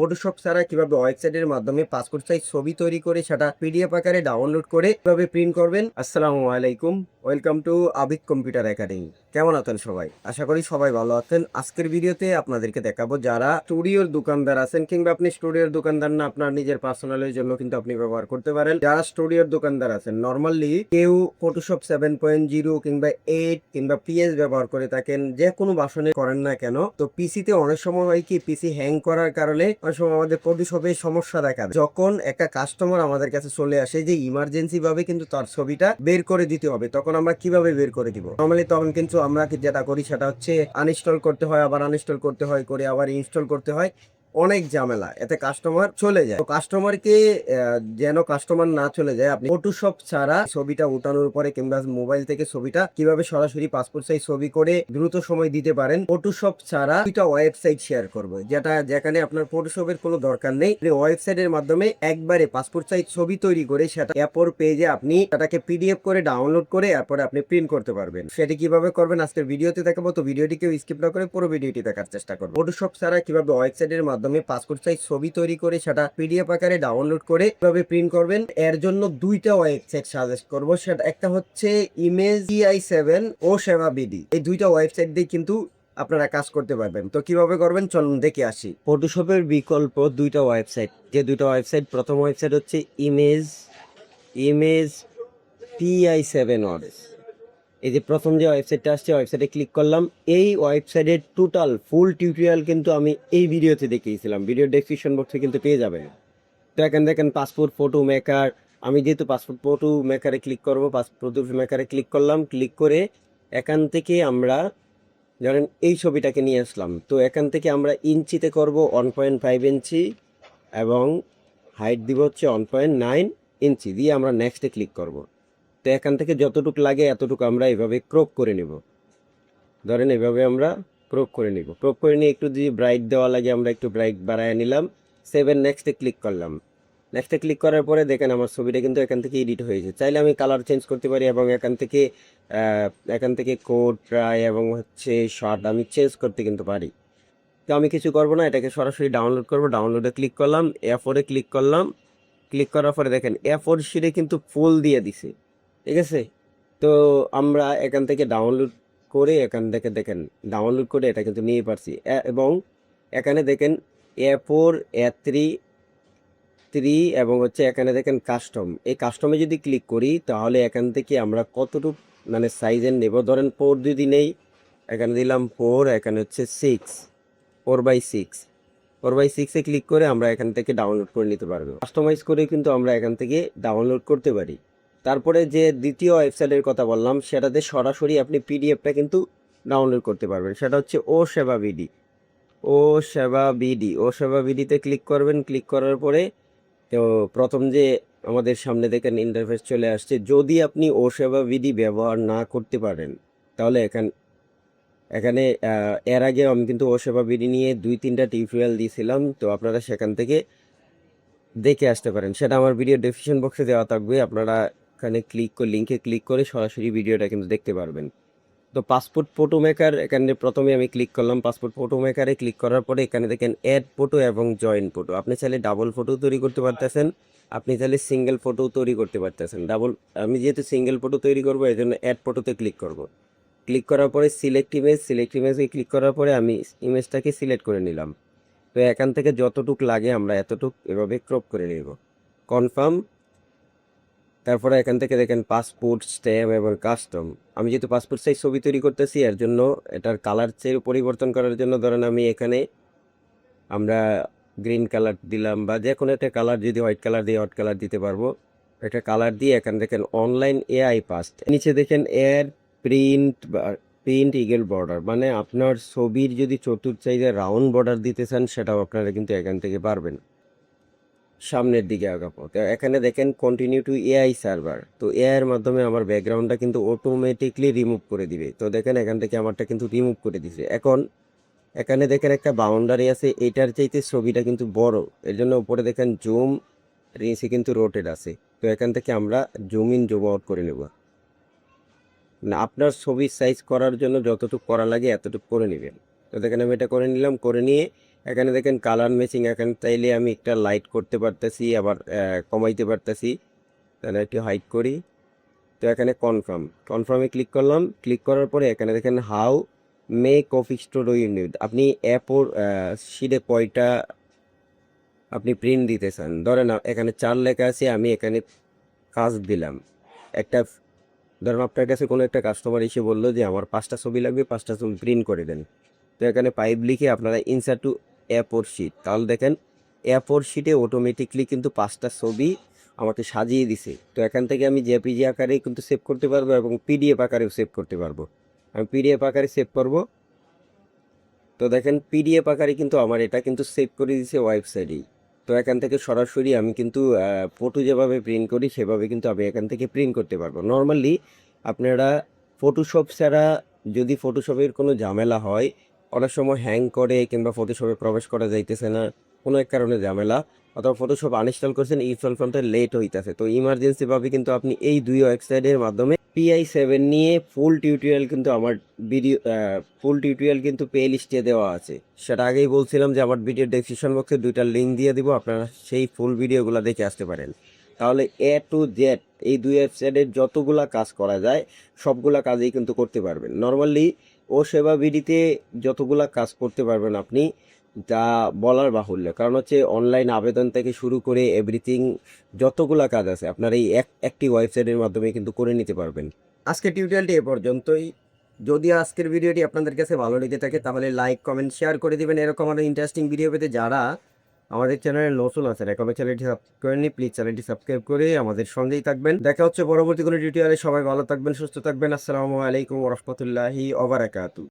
Photoshop ছাড়া কিভাবে ওয়েবসাইটের মাধ্যমে পাসপোর্ট সাইজ ছবি তৈরি করে সেটা পিডিএফ আকারে ডাউনলোড করে কিভাবে প্রিন্ট করবেন। আসসালামু আলাইকুম, welcome to Abid computer academy. কেমন আছেন সবাই? আশা করি সবাই ভালো আছেন। আজকের ভিডিওতে আপনাদেরকে দেখাবো যারা স্টুডিওর দোকানদার আছেন, কিংবা আপনি স্টুডিওর দোকানদার না, আপনার নিজের পার্সোনালের জন্য কিন্তু আপনি ব্যবহার করতে পারেন। যারা স্টুডিওর দোকানদার আছেন, নর্মালি কেউ ফটোশপ 7.0 কিংবা 8 কিংবা পিএস ব্যবহার করে থাকেন, যে কোনো ভার্সনে করেন না কেন, তো পিসিতে অনেক সময় হয় কি, পিসি হ্যাং করার কারণে অনেক সময় আমাদের ফটোশপে সমস্যা দেখা দেয়। যখন একটা কাস্টমার আমাদের কাছে চলে আসে যে ইমার্জেন্সি ভাবে কিন্তু তার ছবিটা বের করে দিতে হবে, তখন আমরা কিভাবে বের করে দিব? নর্মালি তখন কিন্তু আমরা যেটা করি সেটা হচ্ছে আনইনস্টল করতে হয়, আবার আনইনস্টল করতে হয়, করে আবার ইনস্টল করতে হয়। অনেক ঝামেলা, এতে কাস্টমার চলে যায়। তো কাস্টমারকে যেন কাস্টমার না চলে যায়, আপনি ফটোশপ ছাড়া ছবিটা উঠানোর পরে কিংবা মোবাইল থেকে ছবিটা কিভাবে সরাসরি পাসপোর্ট সাইজ ছবি করে দ্রুত সময় দিতে পারেন। ফটোশপ ছাড়া দুইটা ওয়েবসাইট শেয়ার করবো, যেখানে আপনার ফটোশপের কোনো দরকার নেই। ওয়েবসাইটের মাধ্যমে একবারে পাসপোর্ট সাইজ ছবি তৈরি করে সেটা অ্যাপর পেজে আপনি সেটাকে পিডিএফ করে ডাউনলোড করে এরপরে আপনি প্রিন্ট করতে পারবেন। সেটি কিভাবে করবেন আজকের ভিডিওতে দেখাবো, তো ভিডিওটি কেউ স্কিপ না করে পুরো ভিডিওটি দেখার চেষ্টা করবো। ফটোশপ ছাড়া কিভাবে ওয়েবসাইটের মাধ্যমে পাসপোর্ট সাইজ ছবি তৈরি করে সেটা পিডিএফ আকারে ডাউনলোড করে কিভাবে প্রিন্ট করবেন, এর জন্য দুইটা ওয়েবসাইট সাজেস্ট করবো। সেটা একটা হচ্ছে ইমেজ EI7 ও সেবা বিডি। এই দুইটা ওয়েবসাইট দিয়ে কিন্তু আপনারা কাজ করতে পারবেন। তো কিভাবে করবেন চলুন দেখে আসি। ফটোশপের বিকল্প দুইটা ওয়েবসাইট, যে দুইটা ওয়েবসাইট, প্রথম ওয়েবসাইট হচ্ছে ইমেজ ইমেজ PI7 অর্ডস। এই যে প্রথম যে ওয়েবসাইটটা আসছে, ওয়েবসাইটে ক্লিক করলাম। এই ওয়েবসাইটের টোটাল ফুল টিউটোরিয়াল কিন্তু আমি এই ভিডিওতে দেখিয়েছিলাম, ভিডিও ডেসক্রিপশন বক্সে কিন্তু পেয়ে যাবেন। তো এখানে দেখেন পাসপোর্ট ফটো মেকার। আমি যেহেতু পাসপোর্ট ফটো মেকারে ক্লিক করবো, পাসপোর্ট ফটো মেকারে ক্লিক করলাম। ক্লিক করে এখান থেকে আমরা ধরেন এই ছবিটাকে নিয়ে আসলাম। তো এখান থেকে আমরা ইঞ্চিতে করব 1.5 ইঞ্চি এবং হাইট দিব হচ্ছে 1.9 ইঞ্চি দিয়ে আমরা নেক্সটে ক্লিক করব। তো এখান থেকে যতটুকু লাগে এতটুকু আমরা এভাবে ক্রপ করে নিব। ধরেন এভাবে আমরা ক্রপ করে নিব। ক্রপ করে নিয়ে একটু যদি ব্রাইট দেওয়া লাগে আমরা একটু ব্রাইট বাড়ায় নিলাম। 7 নেক্সটে ক্লিক করলাম। নেক্সটে ক্লিক করার পরে দেখেন আমার ছবিটা কিন্তু এখান থেকে এডিট হয়েছে। চাইলে আমি কালার চেঞ্জ করতে পারি এবং এখান থেকে কোড ট্রাই এবং হচ্ছে শর্ট আমি চেঞ্জ করতে কিন্তু পারি। তো আমি কিছু করব না, এটাকে সরাসরি ডাউনলোড করব। ডাউনলোডে ক্লিক করলাম, A4-এ ক্লিক করলাম। ক্লিক করার পরে দেখেন A4 শিটে কিন্তু ফুল দিয়ে দিছে, ঠিক আছে। তো আমরা এখান থেকে ডাউনলোড করে এখান থেকে দেখেন ডাউনলোড করে এটা কিন্তু নিয়ে পারছি। এবং এখানে দেখেন A4 A3 এবং হচ্ছে এখানে দেখেন কাস্টম। এই কাস্টমে যদি ক্লিক করি তাহলে এখান থেকে আমরা কতটুকু মানে সাইজের নেব। ধরেন 4 যদি নেই, এখানে দিলাম 4, এখানে হচ্ছে 4/6। 4/6-এ ক্লিক করে আমরা এখান থেকে ডাউনলোড করে নিতে পারবো। কাস্টমাইজ করে কিন্তু আমরা এখান থেকে ডাউনলোড করতে পারি। তারপরে যে দ্বিতীয় ওয়েবসাইটের কথা বললাম, সেটাতে সরাসরি আপনি পিডিএফটা কিন্তু ডাউনলোড করতে পারবেন। সেটা হচ্ছে ও সেবা বিডি। ও সেবা বিডিতে ক্লিক করবেন। ক্লিক করার পরে তো প্রথম যে আমাদের সামনে দেখেন ইন্টারফেস চলে আসছে। যদি আপনি ও সেবা বিডি ব্যবহার না করতে পারেন তাহলে এখানে এর আগে আমি কিন্তু ও সেবা বিডি নিয়ে 2-3টা টিউটোরিয়াল দিয়েছিলাম, তো আপনারা সেখান থেকে দেখে আসতে পারেন। সেটা আমার ভিডিও ডেসক্রিপশন বক্সে দেওয়া থাকবে। আপনারা এখানে লিঙ্কে ক্লিক করে সরাসরি ভিডিওটা কিন্তু দেখতে পারবেন। তো পাসপোর্ট ফটো মেকার, এখানে প্রথমে আমি ক্লিক করলাম। পাসপোর্ট ফটো মেকারে ক্লিক করার পরে এখানে দেখেন অ্যাড ফটো এবং জয়েন ফটো। আপনি চাইলে ডাবল ফটো তৈরি করতে পারতেছেন, আপনি চাইলে সিঙ্গেল ফটো তৈরি করতে পারতেছেন। আমি যেহেতু সিঙ্গেল ফটো তৈরি করবো এই জন্য অ্যাড ফটোতে ক্লিক করব। ক্লিক করার পরে সিলেক্ট ইমেজে ক্লিক করার পরে আমি ইমেজটাকে সিলেক্ট করে নিলাম। তো এখান থেকে যতটুক লাগে আমরা এতটুক এভাবে ক্রপ করে নেব। কনফার্ম। তারপরে এখান থেকে দেখেন পাসপোর্ট স্ট্যাম্প এবং কাস্টম। আমি যেহেতু পাসপোর্ট সাইজ ছবি তৈরি করতেছি এর জন্য এটার কালার পরিবর্তন করার জন্য ধরেন আমি এখানে আমরা গ্রিন কালার দিলাম, বা যে কোনো একটা কালার, যদি হোয়াইট কালার দিয়ে হোয়াইট কালার দিতে পারবো। একটা কালার দিয়ে এখানে দেখেন অনলাইন AI পাস্ট, নিচে দেখেন এর প্রিন্ট ইগল বর্ডার, মানে আপনার ছবির যদি চতুর্থ সাইজে রাউন্ড বর্ডার দিতে চান সেটাও আপনারা কিন্তু এখান থেকে পারবেন। সামনের দিকে আগাবো, তো এখানে দেখেন কন্টিনিউ টু AI সার্ভার। তো AI এর মাধ্যমে আমার ব্যাকগ্রাউন্ডটা কিন্তু অটোমেটিকলি রিমুভ করে দিবে। তো দেখেন এখান থেকে আমারটা কিন্তু রিমুভ করে দিছে। এখন এখানে দেখেন একটা বাউন্ডারি আছে, এটার চাইতে ছবিটা কিন্তু বড়, এর জন্য উপরে দেখেন জুম, নিচে কিন্তু রোটেট আছে। তো এখান থেকে আমরা জুম ইন জুম আউট করে নেব। না, আপনার ছবির সাইজ করার জন্য যতটুকু করা লাগে এতটুকু করে নেবেন। তো দেখেন আমি এটা করে নিলাম। করে নিয়ে এখানে দেখেন কালার ম্যাচিং, এখানে চাইলে আমি একটা লাইট করতে পারতেছি, আবার কমাইতে পারতেছি। তাহলে একটু হাইড করি। তো এখানে কনফার্মে ক্লিক করলাম। ক্লিক করার পরে এখানে দেখেন how May coffee store unit, আপনি অ্যাপোর শিটে কয়টা আপনি প্রিন্ট দিতে চান। ধরেন এখানে 4 লেখা আছে, আমি এখানে কাজ দিলাম একটা। ধরেন আপনার কাছে কোনো একটা কাস্টমার এসে বললো যে আমার 5টা ছবি লাগবে, 5টা ছবি প্রিন্ট করে দেন। তো এখানে পাইপ লিখে আপনারা ইনসার্ট টু অ্যাপোর শিট, তাহলে দেখেন অ্যাপোর শিটে অটোমেটিকলি কিন্তু 5টা ছবি আমাকে সাজিয়ে দিছে। তো এখান থেকে আমি জেপিজি আকারে কিন্তু সেভ করতে পারবো এবং পিডিএফ আকারেও সেভ করতে পারবো। আমি পিডিএফ আকারে সেভ করব। তো দেখেন পিডিএফ আকারে কিন্তু আমার এটা কিন্তু সেভ করে দিছে ওয়েবসাইটেই। তো এখান থেকে সরাসরি আমি কিন্তু ফটো যেভাবে প্রিন্ট করি সেভাবে কিন্তু আমি এখান থেকে প্রিন্ট করতে পারবো। নর্মালি আপনারা ফটোশপ ছাড়া, যদি ফটোশপের কোনো ঝামেলা হয়, অনেক সময় হ্যাং করে কিংবা ফটোশপে প্রবেশ করা যাইতেছে না, কোনো এক কারণে ঝামেলা, অথবা ফটোশপ আনইনস্টল করছেন, ইনস্টল করতে লেট হইতেছে, তো ইমার্জেন্সিভাবে কিন্তু আপনি এই দুই ওয়েবসাইটের মাধ্যমে PI7 নিয়ে ফুল টিউটোরিয়াল কিন্তু আমার ফুল টিউটোরিয়াল কিন্তু প্লে লিস্টে দেওয়া আছে। সেটা আগেই বলছিলাম যে আমার ভিডিও ডেসক্রিপশন বক্সে 2টা লিঙ্ক দিয়ে দিব, আপনারা সেই ফুল ভিডিওগুলো দেখে আসতে পারেন। তাহলে এ টু জেড এই দুই ওয়েবসাইটের যতগুলা কাজ করা যায় সবগুলা কাজই কিন্তু করতে পারবেন। নর্মালি ও সেবা বিডিতে যতগুলা কাজ করতে পারবেন আপনি, যা বলার বাহুল্য। কারণ হচ্ছে অনলাইন আবেদন থেকে শুরু করে এভরিথিং, যতগুলা কাজ আছে আপনার এই একটি ওয়েবসাইটের মাধ্যমে কিন্তু করে নিতে পারবেন। আজকের টিউটোরিয়ালটি এ পর্যন্তই। যদি আজকের ভিডিওটি আপনাদের কাছে ভালো লেগে থাকে তাহলে লাইক, কমেন্ট, শেয়ার করে দিবেন। এরকম আরও ইন্টারেস্টিং ভিডিও পেতে যারা আমাদের চ্যানেলে নতুন আছেন, এখনো চ্যানেলটি সাবস্ক্রাইব করেননি, প্লিজ চ্যানেলটি সাবস্ক্রাইব করে আমাদের সঙ্গেই থাকবেন। দেখা হচ্ছে পরবর্তী কোনো টিউটোরিয়ালে। সবাই ভালো থাকবেন, সুস্থ থাকবেন। আসসালামু আলাইকুম ওয়া রাহমাতুল্লাহি ওয়া বারাকাতুহু।